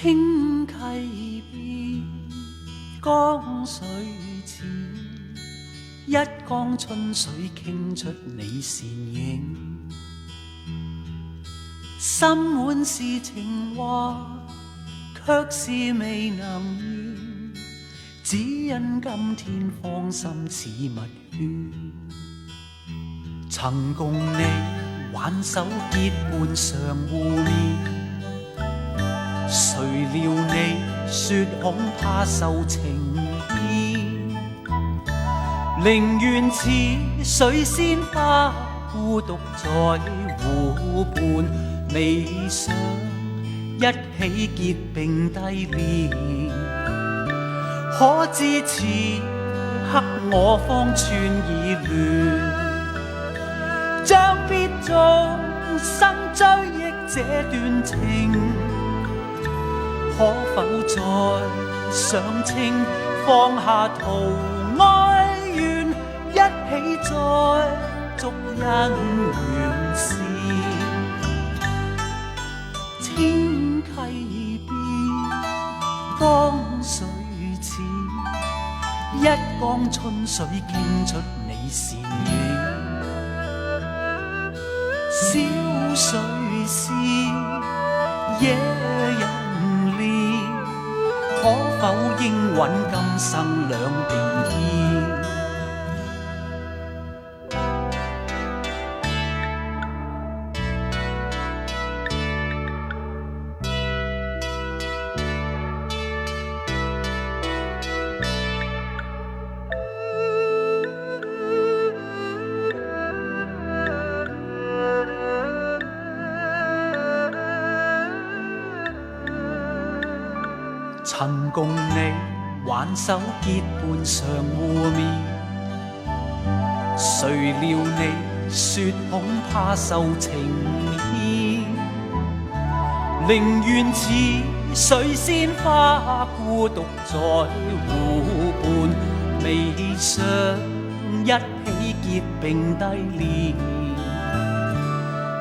清溪邊，江水淺，一江春水傾出你倩影。心滿是情話，卻是未能言，只因今天芳心似蜜圈。曾共你挽手結伴常互勉，誰料你說恐怕受情牽，寧願似水仙花孤獨在湖畔，未想一起結並蒂蓮。可知此刻我方寸已亂，將必終生追憶這段情。可否再上清，放下圖哀怨，一起再續姻緣線。清溪邊，江水淺，一江春水傾出你倩影。小水仙，野人可否應允今生兩並肩？曾共你挽手結伴常互勉，誰料你說恐怕受情牽，寧願似水仙花孤獨在湖畔，未想一起結並蒂蓮。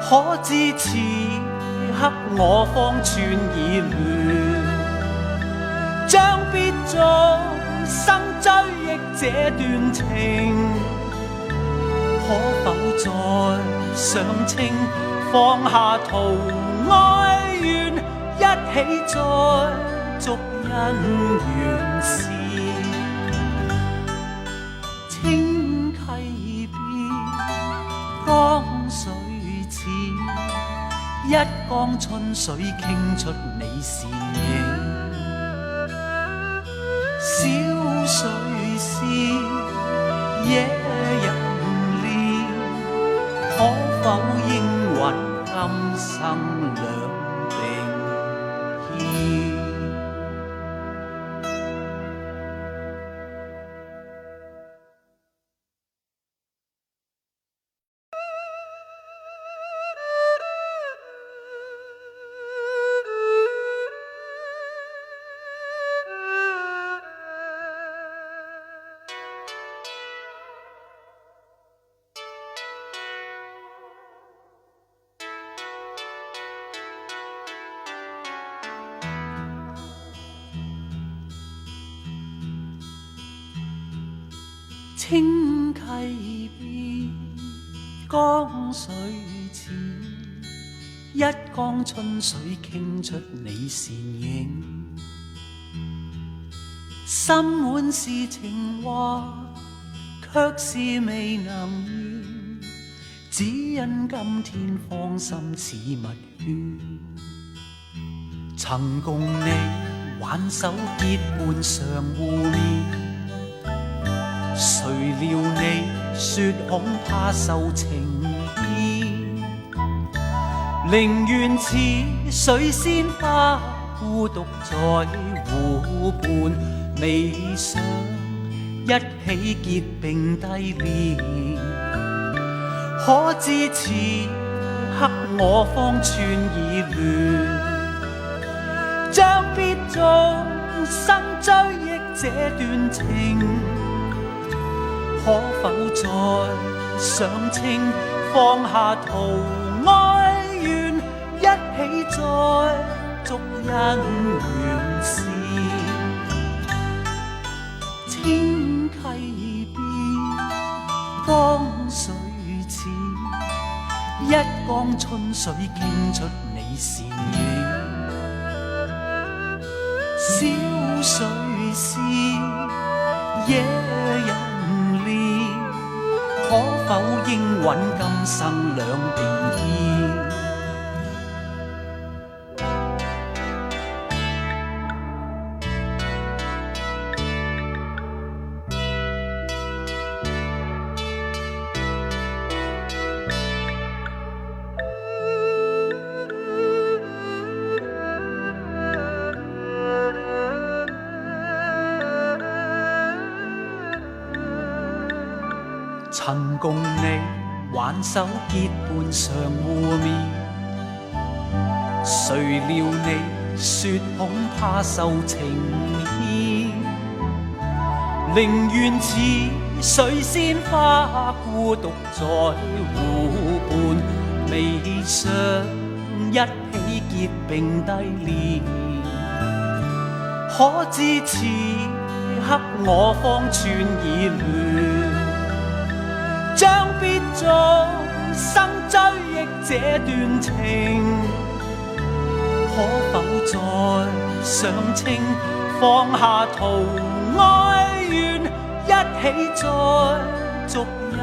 可知此刻我方寸已亂，將必終生追憶這段情。可否再上清，放下圖哀怨，一起再續姻緣線。清溪邊，江水淺，一江春水傾出你倩影。小水仙，野人戀，可否應允今生兩並肩？清溪邊，江水淺，一江春水傾出你倩影。心滿是情話，卻是未能言，只因今天芳心似蜜圈。曾共你挽手結伴常互勉，誰料你說恐怕受情牽，寧願似水仙花孤獨在湖畔，未想一起結並蒂蓮。可知此刻我方寸已亂，將必終生追憶這段情。可否再上清，放下圖哀怨，一起再續續姻緣事。清溪邊，江水似，一江春水傾出你倩影。小水詩，野人戀，可否應允今生兩並肩？曾共你挽手結伴常互勉，誰料你說恐怕受情牽。寧願似水仙花孤獨在湖畔，未想一起結並蒂蓮。可知此刻我方寸已亂，將必終生追憶這段情。可否再上清，放下圖哀怨，一起再續姻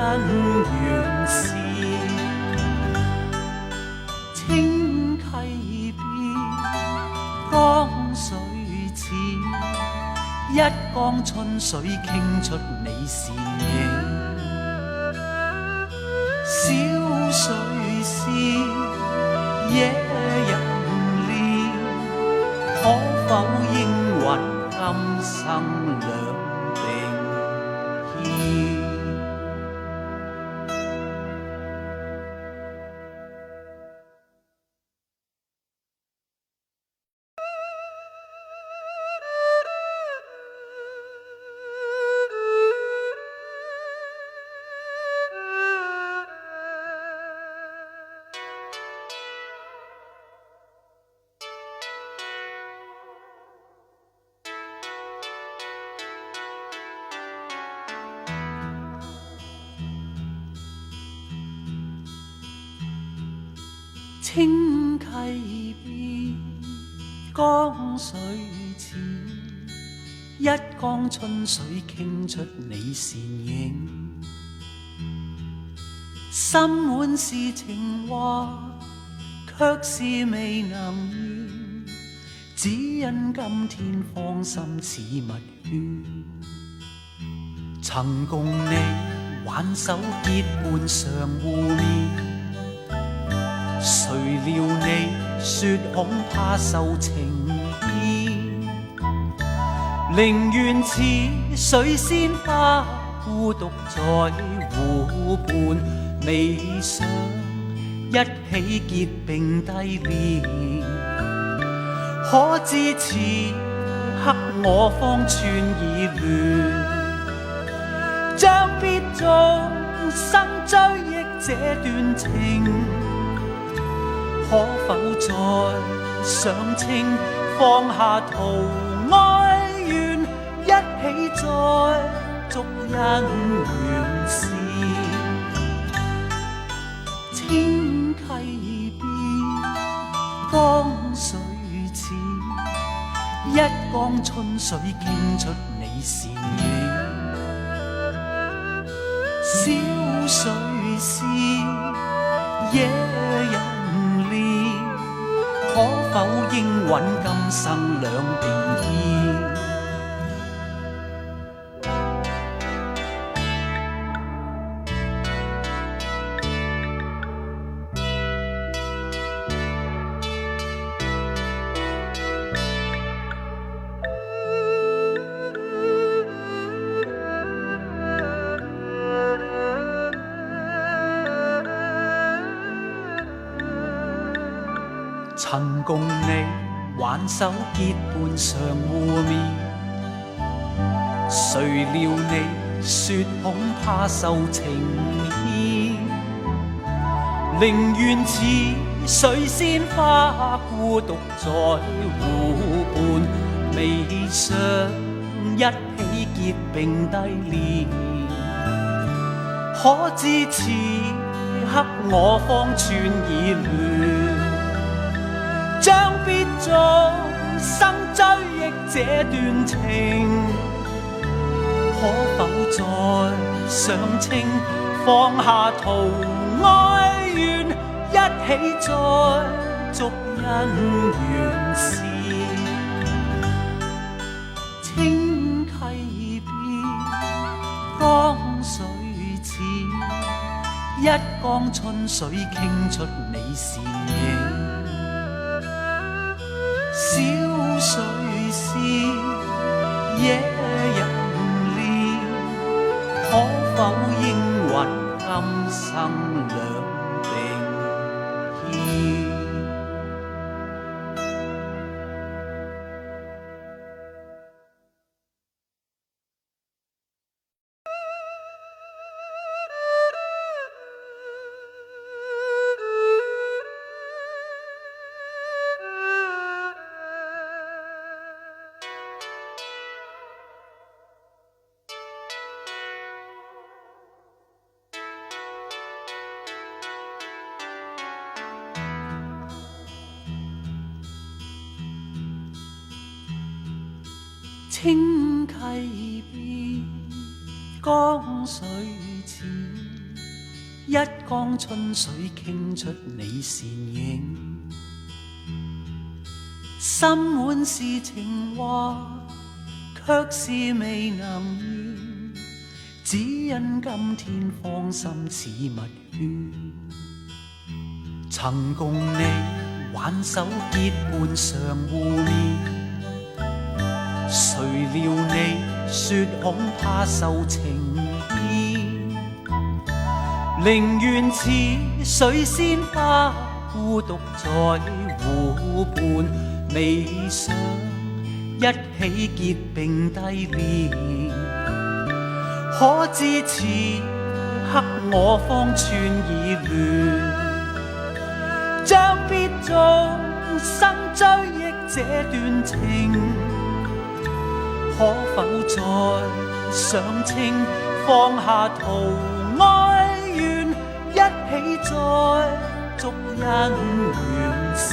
緣事。清溪邊，江水似，一江春水傾出你倩影。小水詩，野人戀，可否應允今生兩並肩？清溪邊，江水似，一江春水傾出你倩影。心滿是情話，卻是未能言，只因今天芳心似蜜圈。曾共你挽手結伴常互勉，誰料你說恐怕受情牽。寧願似水仙花孤獨在湖畔，未想一起結並蒂蓮。可知此刻我方寸已亂，將必終生追憶這段情。可否再上清，放下圖哀怨，一起再續姻緣事。清溪邊，江水似，一江春水傾出你倩影。小水詩，野人可否應允今生兩並肩？曾共你挽手結伴常互勉，誰料你說恐怕受情牽。寧願似水仙花孤獨在湖畔，微想一起結並蒂蓮。可知此刻我方寸已亂，將必終生追憶這段情。可否再上清，放下途哀怨，一起再續姻緣線。清溪邊，江水淺，一江春水傾出你倩影。小水仙，野人戀，可否應允今生兩並牽？清溪邊，江水淺，一江春水傾出你倩影。心滿是情話，卻是未能言，只因今天芳心似蜜圈。曾共你挽手結伴常互面，誰料你說恐怕受情牽，寧願似水仙花孤獨在湖畔，微想一起結並蒂蓮。可知此刻我方寸已亂，將必終生追憶這段情。可否再上清，放下途哀怨，一起再續姻緣線。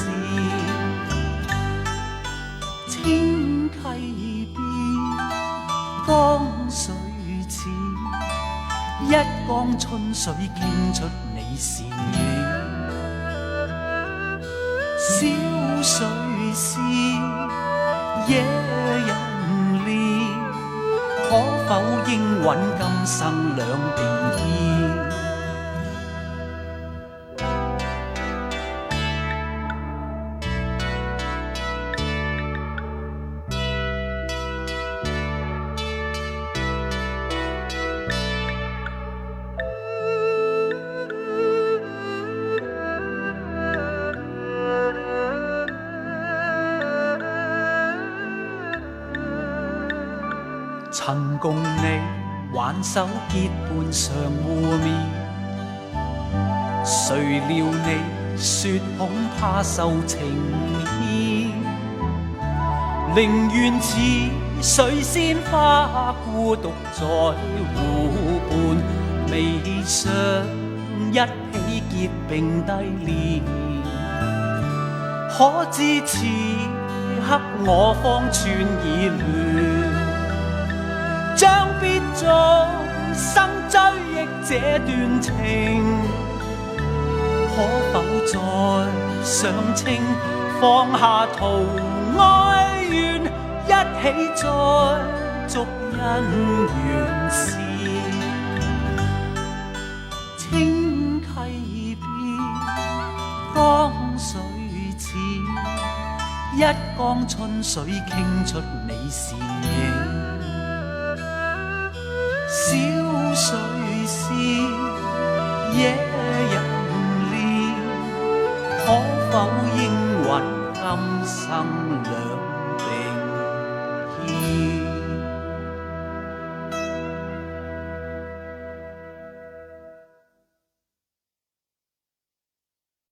清溪邊，江水淺，一江春水傾出你倩影。小水仙，野人可否應允今生兩並牽？曾共你挽手結伴常互面，誰料你說恐怕受情牽，寧願似水仙花孤獨在湖畔，微想一起結並蒂蓮。可知此刻我方寸已亂，將必終生追憶這段情。可否再上清，放下途哀怨，一起再續姻緣線。清溪邊，江水淺，一江春水傾出你倩影。小水仙，野人戀，可否應允今生兩